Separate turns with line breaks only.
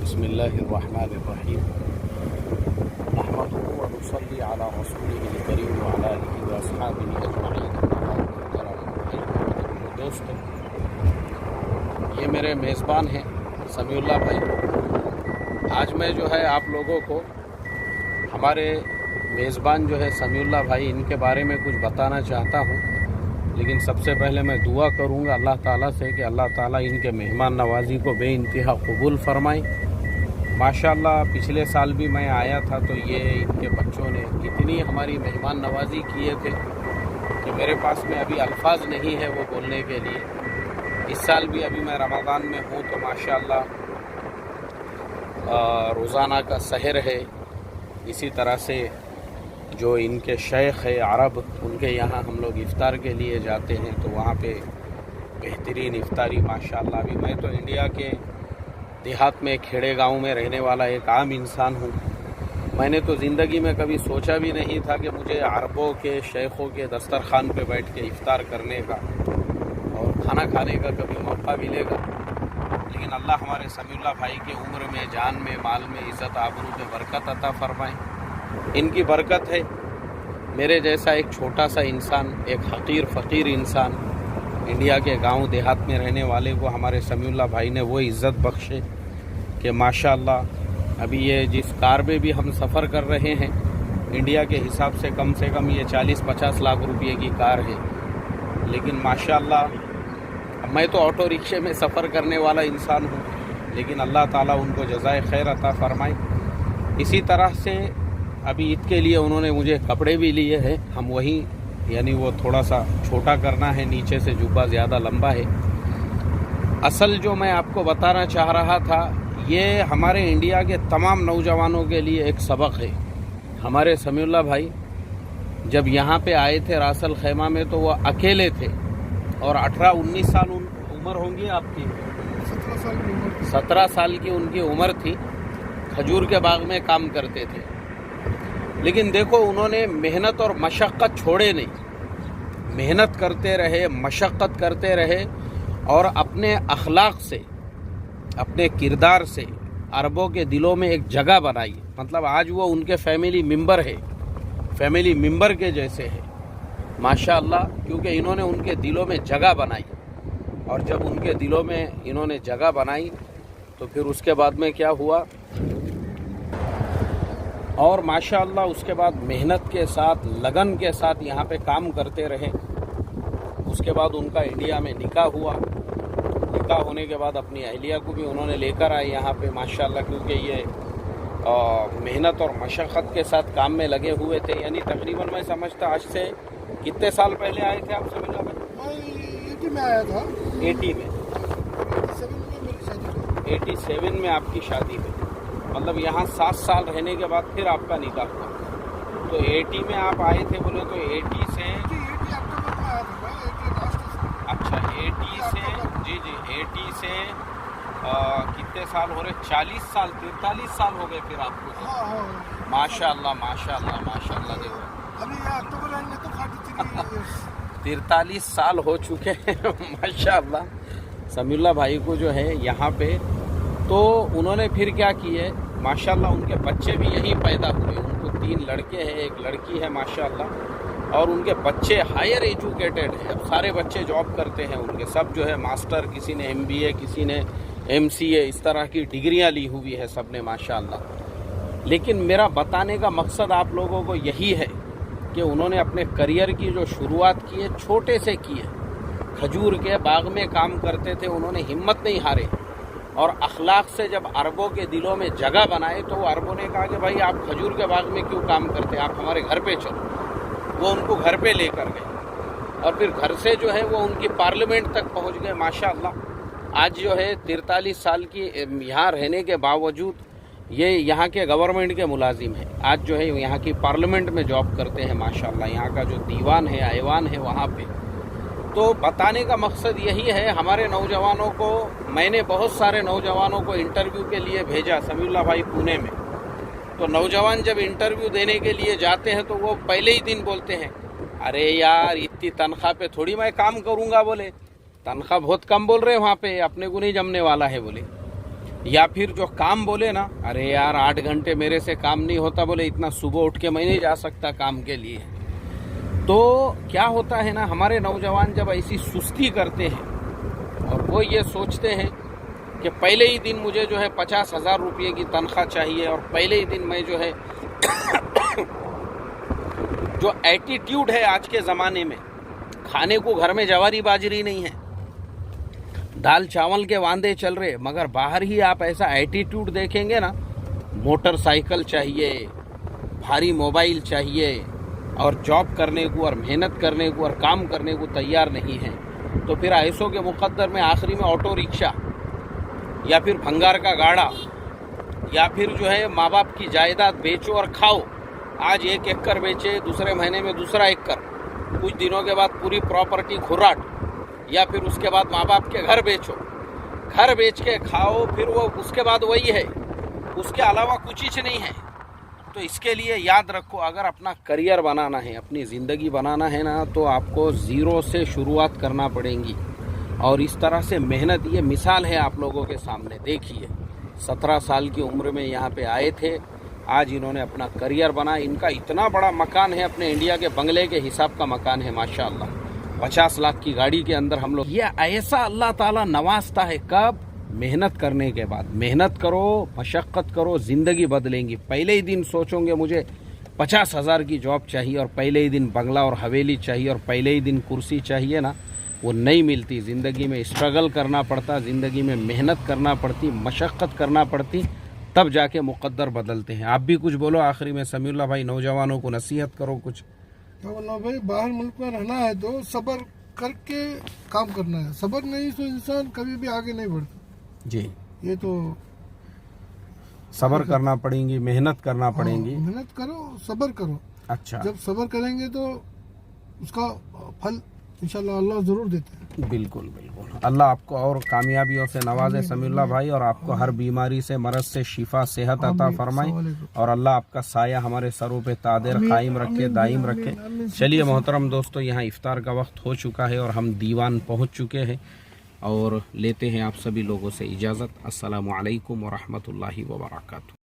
बिस्मिल्लाहिर्रहमानिर्रहीम नहमदुहु व नुसल्ली अला रसूलिहिल करीम व अला आलिहि व अस्हाबिहि अजमईन। दोस्तों, ये मेरे मेज़बान हैं समीउल्लाह भाई। आज मैं जो है आप लोगों को हमारे मेज़बान जो है समीउल्लाह भाई, इनके बारे में कुछ बताना चाहता हूँ। लेकिन सबसे पहले मैं दुआ करूँगा अल्लाह ताला से कि अल्लाह ताला इनके मेहमान नवाजी को बेइंतहा कबूल फरमाए। माशाअल्लाह पिछले साल भी मैं आया था तो ये इनके बच्चों ने इतनी हमारी मेहमान नवाजी किए थे कि मेरे पास में अभी अल्फाज नहीं है वो बोलने के लिए। इस साल भी अभी मैं रमज़ान में हूँ तो माशाअल्लाह रोज़ाना का सहर है। इसी तरह से जो इनके शेख है अरब, उनके यहाँ हम लोग इफ़्तार के लिए जाते हैं तो वहाँ पे बेहतरीन इफ़्तारी माशाअल्लाह। अभी मैं तो इंडिया के देहात में खेड़े गांव में रहने वाला एक आम इंसान हूँ। मैंने तो ज़िंदगी में कभी सोचा भी नहीं था कि मुझे अरबों के शेखों के दस्तरखान पे बैठ के इफ़्तार करने का और खाना खाने का कभी मौका मिलेगा। लेकिन अल्लाह हमारे समीउल्लाह भाई के उम्र में, जान में, माल में, इज़्ज़त आबरू में बरकत अता फरमाए। इनकी बरकत है मेरे जैसा एक छोटा सा इंसान, एक हकीर फ़कीर इंसान, इंडिया के गांव देहात में रहने वाले को हमारे समीउल्लाह भाई ने वो इज़्ज़त बख्शे कि माशाअल्लाह अभी ये जिस कार में भी हम सफ़र कर रहे हैं इंडिया के हिसाब से कम ये 40-50 लाख रुपए की कार है। लेकिन माशाअल्लाह मैं तो ऑटो रिक्शे में सफ़र करने वाला इंसान हूँ, लेकिन अल्लाह ताला उनको जज़ाए खैर अता फरमाए। इसी तरह से अभी ईद के लिए उन्होंने मुझे कपड़े भी लिए हैं। हम वहीं यानी वो थोड़ा सा छोटा करना है, नीचे से जुब्बा ज़्यादा लंबा है। असल जो मैं आपको बताना चाह रहा था, ये हमारे इंडिया के तमाम नौजवानों के लिए एक सबक है। हमारे समीउल्लाह भाई जब यहाँ पे आए थे रासल खैमा में तो वो अकेले थे और 18-19 साल उम्र होंगी आपकी, 17 साल की उनकी उम्र थी। खजूर के बाग में काम करते थे। लेकिन देखो उन्होंने मेहनत और मशक्क़त छोड़े नहीं, मेहनत करते रहे, मशक्क़त करते रहे और अपने अखलाक से, अपने किरदार से अरबों के दिलों में एक जगह बनाई। मतलब आज वो उनके फैमिली मेंबर है, फैमिली मेंबर के जैसे है माशाअल्लाह, क्योंकि इन्होंने उनके दिलों में जगह बनाई। और जब उनके दिलों में इन्होंने जगह बनाई तो फिर उसके बाद में क्या हुआ, और माशाअल्लाह उसके बाद मेहनत के साथ, लगन के साथ यहाँ पे काम करते रहे। उसके बाद उनका इंडिया में निकाह हुआ। निकाह होने के बाद अपनी अहलिया को भी उन्होंने लेकर आए यहाँ पे माशाअल्लाह, क्योंकि ये मेहनत और मशक्क़त के साथ काम में लगे हुए थे। यानी तकरीबन मैं समझता आज से कितने साल पहले आए थे आप समझ लो? मैं
80 में आया था।
80 में, 87 में आपकी शादी हुई। मतलब यहाँ 7 साल रहने के बाद फिर आपका निकाह हुआ। तो 80 में आप आए थे बोले तो 80 से, अच्छा 80 से, जी 80 से कितने साल हो रहे? 40 साल, 43 साल हो गए फिर आपको। माशाअल्लाह माशाअल्लाह माशाअल्लाह। देखो
अभी अक्टूबर में तो
43 साल हो चुके हैं माशाअल्लाह समीउल्लाह भाई को जो है यहाँ पे। तो उन्होंने फिर क्या किए, माशाअल्लाह उनके बच्चे भी यहीं पैदा हुए। उनको 3 लड़के हैं, 1 लड़की है माशाअल्लाह। और उनके बच्चे हायर एजुकेटेड हैं। अब सारे बच्चे जॉब करते हैं उनके, सब जो है मास्टर, किसी ने MBA, किसी ने MCA, इस तरह की डिग्रियां ली हुई है सब ने माशाअल्लाह। लेकिन मेरा बताने का मकसद आप लोगों को यही है कि उन्होंने अपने करियर की जो शुरुआत की है छोटे से की है। खजूर के बाग में काम करते थे, उन्होंने हिम्मत नहीं हारे और अखलाक से जब अरबों के दिलों में जगह बनाए तो वो अरबों ने कहा कि भाई आप खजूर के बाग में क्यों काम करते, आप हमारे घर पे चलो। वो उनको घर पे लेकर गए और फिर घर से जो है वो उनकी पार्लियामेंट तक पहुंच गए माशाअल्लाह। आज जो है 43 साल की यहाँ रहने के बावजूद ये यहाँ के गवर्नमेंट के मुलाजिम हैं। आज जो है यहाँ की पार्लियामेंट में जॉब करते हैं माशाअल्लाह। यहाँ का जो दीवान है, ऐवान है वहाँ पे। तो बताने का मकसद यही है हमारे नौजवानों को। मैंने बहुत सारे नौजवानों को इंटरव्यू के लिए भेजा समीउल्लाह भाई पुणे में। तो नौजवान जब इंटरव्यू देने के लिए जाते हैं तो वो पहले ही दिन बोलते हैं, अरे यार इतनी तनख्वाह पे थोड़ी मैं काम करूँगा। बोले तनख्वाह बहुत कम बोल रहे हैं वहाँ पे, अपने को नहीं जमने वाला है बोले। या फिर जो काम बोले ना, अरे यार 8 घंटे मेरे से काम नहीं होता, बोले इतना सुबह उठ के मैं नहीं जा सकता काम के लिए। तो क्या होता है ना, हमारे नौजवान जब ऐसी सुस्ती करते हैं और वो ये सोचते हैं कि पहले ही दिन मुझे जो है 50,000 रुपये की तनख्वाह चाहिए और पहले ही दिन मैं जो है जो एटीट्यूड है आज के ज़माने में, खाने को घर में जवारी बाजरी नहीं है, दाल चावल के वांदे चल रहे, मगर बाहर ही आप ऐसा एटीट्यूड देखेंगे ना, मोटरसाइकिल चाहिए, भारी मोबाइल चाहिए और जॉब करने को और मेहनत करने को और काम करने को तैयार नहीं है, तो फिर ऐसों के मुकद्दर में आखिरी में ऑटो रिक्शा या फिर भंगार का गाड़ा या फिर जो है माँ बाप की जायदाद बेचो और खाओ। आज 1 एकड़ बेचे, दूसरे महीने में दूसरा एकड़, कुछ दिनों के बाद पूरी प्रॉपर्टी खुर्राट, या फिर उसके बाद माँ बाप के घर बेचो, घर बेच के खाओ, फिर वो उसके बाद वही है, उसके अलावा कुछ ही नहीं है। तो इसके लिए याद रखो, अगर अपना करियर बनाना है, अपनी ज़िंदगी बनाना है ना, तो आपको ज़ीरो से शुरुआत करना पड़ेगी। और इस तरह से मेहनत, ये मिसाल है आप लोगों के सामने, देखिए 17 साल की उम्र में यहाँ पे आए थे, आज इन्होंने अपना करियर बना। इनका इतना बड़ा मकान है, अपने इंडिया के बंगले के हिसाब का मकान है माशाअल्लाह। 50 लाख की गाड़ी के अंदर हम लोग, ये ऐसा अल्लाह ताला नवाजता है। कब? मेहनत करने के बाद। मेहनत करो, मशक्क़त करो, ज़िंदगी बदलेंगी। पहले ही दिन सोचोगे मुझे 50,000 की जॉब चाहिए और पहले ही दिन बंगला और हवेली चाहिए और पहले ही दिन कुर्सी चाहिए ना, वो नहीं मिलती। ज़िंदगी में स्ट्रगल करना पड़ता, ज़िंदगी में मेहनत करना पड़ती, मशक्क़त करना पड़ती, तब जाके मुक़द्दर बदलते हैं। आप भी कुछ बोलो आखिरी में समीउल्लाह भाई, नौजवानों को नसीहत करो कुछ।
तो बोला भाई, बाहर मुल्क में रहना है तो सब्र करके काम करना है। सब्र नहीं तो इंसान कभी भी आगे नहीं बढ़ता
जी।
ये तो
सब्र करना पड़ेगी, मेहनत करना पड़ेगी।
मेहनत करो, सब्र करो।
अच्छा,
जब सब्र करेंगे तो उसका फल इंशाल्लाह अल्लाह ज़रूर देते हैं।
बिल्कुल बिल्कुल। अल्लाह आपको और कामयाबियों से नवाजे समीउल्लाह भाई, और आपको हर बीमारी से, मरज से शिफा, सेहत अता फरमाए, और अल्लाह आपका साया हमारे सरों पे तादेर कायम रखे, दायम रखे। चलिए मोहतरम दोस्तों, यहाँ इफ्तार का वक्त हो चुका है और हम दीवान पहुँच चुके हैं और लेते हैं आप सभी लोगों से इजाज़त। अस्सलामु अलैकुम व रहमतुल्लाहि व बरकातुहू।